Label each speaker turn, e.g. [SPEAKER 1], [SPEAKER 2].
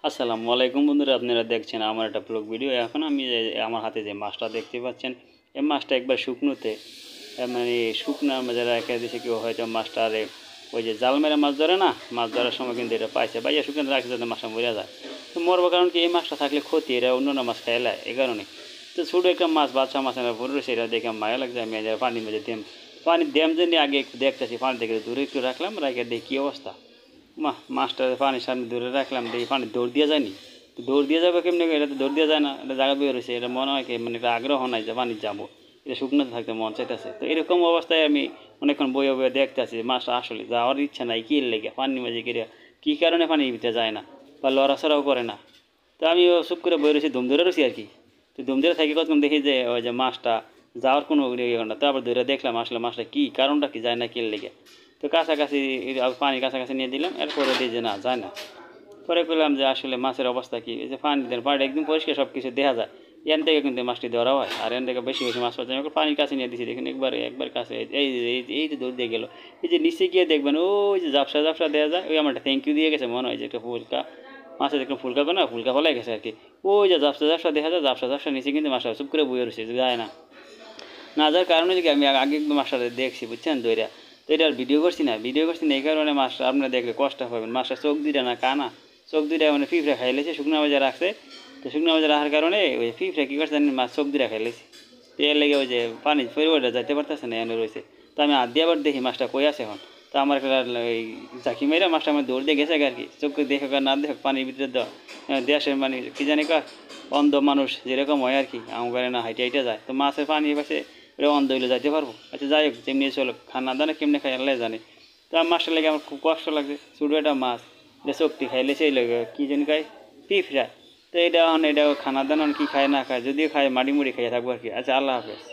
[SPEAKER 1] আসসালামু আলাইকুম বন্ধুরা, আপনারা দেখছেন আমার একটা ব্লগ ভিডিও। এখন আমি আমার হাতে যে মাছটা দেখতে পাচ্ছেন, এই মাছটা একবার শুকনোতে মানে শুকনা যারা রেখে দিয়েছে, কেউ হয়তো মাছটা আরে ওই যে জাল মেরে মাছ ধরে না, মাছ ধরার সময় কিন্তু এটা পাইছে বাইয়া শুকনো রাখছে যাতে মাছটা মরে যায়। তো মরবার কারণ কি, এই মাছটা থাকলে ক্ষতি, এটা অন্য মাছ খাইলায় এই কারণে। তো ছোটো একটা মাছ, বাচ্চা মাছ এনে ভরে রয়েছে, এটা দেখে মায়া লাগছে। আমি পানির মধ্যে পানির ড্যাম জন্য আগে একটু দেখতেছি, পানি থেকে দূরে একটু রাখলাম, রাখে দেখি কী অবস্থা। মাছটা পানির সামনে দূরে রাখলাম, দেখি পানি দৌড় দিয়ে যায়নি। তো দৌড় দিয়ে যাবে কেমনি, এটা তো দৌড় দিয়ে যায় না, এটা জায়গা বের হয়েছে। এটা মনে হয় কি, মানে একটা আগ্রহ নাই যে পানি যাবো, এটা শুকনোতে থাকতে মন চাইতেছে। তো এরকম অবস্থায় আমি অনেকক্ষণ বয়ে বয়ে দেখতে আছি মাছটা আসলে যাওয়ার ইচ্ছা নাই, কী লেগে পানির মাঝে গিয়ে কী কারণে পানির ভিতরে যায় না বা লড়াছড়াও করে না। তো আমি চুপ করে বয়ে রয়েছি, ধুম ধরে রয়েছি আর কি। তো ধুম ধরে থাকি কতক্ষণ দেখি যে ওই যে মাছটা যাওয়ার কোনো ইয়ে না। তারপর ধরে দেখলাম আসলে মাছটা কী কারণটা কি, যায় না কী লেগে। তো কাছাকাছি পানি কাছাকাছি নিয়ে দিলাম, এরপরে দিই যে না যায় না। পরে করলাম যে আসলে মাছের অবস্থা কী, এই যে পানি দেন, পানিটা একদম পরিষ্কার সব কিছু দেখা যায়। এন থেকে কিন্তু মাছটি ধরা হয়, আর এন থেকে বেশি বেশি মাছ পাচ্ছে। আমি পানির কাছে নিয়ে দিচ্ছি, দেখুন একবার একবার কাছে, এই এই এই যে দৌড় দিয়ে গেলো। এই যে নিচে গিয়ে দেখবেন ওই যে ঝাপসা ঝাপসা দেওয়া যায়, ওই আমার একটা থ্যাংক ইউ দিয়ে গেছে মনে হয়, যে একটা ফুলকা মাছের একটা ফুলকা না, ফুলকা ফলাই গেছে আর কি। ওই যে ঝাপসা ঝাপসা দেখা যায়, ঝাপসা ঝাপসা নিচে কিন্তু মাছটা চুপ করে বয়ে রয়েছে, যায় না। না যার কারণে কি, আমি আগে একদম মাছটা দেখছি বুঝছেন দইরা। তো এটা আর ভিডিও করছি না এই কারণে। মাছটা আপনারা দেখলে কষ্ট পাবেন। মাছটা চোখ দুইটা না কানা, চোখ দুইটা মানে ফিফড়া খাই লেছে, শুকনো মাঝে রাখছে। তো শুকনো মাঝে রাখার কারণে ওই ফিফড়া কী করছে জানেন, মাছ চোখ দুইটা খাই লেছে। তো এর লেগে ওই যে পানি পরিবারটা যাইতে পারতেছে না, এনে রয়েছে। তো আমি হাত দিয়ে আবার দেখি মাছটা কই আছে এখন। তো আমার একটা ওই ঝাঁকি মেরে মাছটা আমার দৌড় দিয়ে গেছে আর কি। চোখে দেখে না দেখে পানির ভিতরে দেশের মানে কী জানি কা অন্ধ মানুষ যেরকম হয় আর কি, আমার না হাইটে হাইটে যায়। তো মাছের পানি পাশে এটা অন্ধ হইলে যাইতে পারবো? আচ্ছা যাই হোক, যেমনি চলো, খানা দানা কেমনি খাই আল্লাহ জানে। তো আমার মাছটা লেগে আমার খুব কষ্ট লাগছে, ছোটো একটা মাছ, এটা চোখটি খাইলে সেই লেগে কী যেন খাই, পিঁপড়া। তো এটা খানা দানা কী খায় না খায়, যদিও খায় মাটি মুড়ি খাইয়ে থাকবো আর কি। আচ্ছা, আল্লাহ হাফেজ।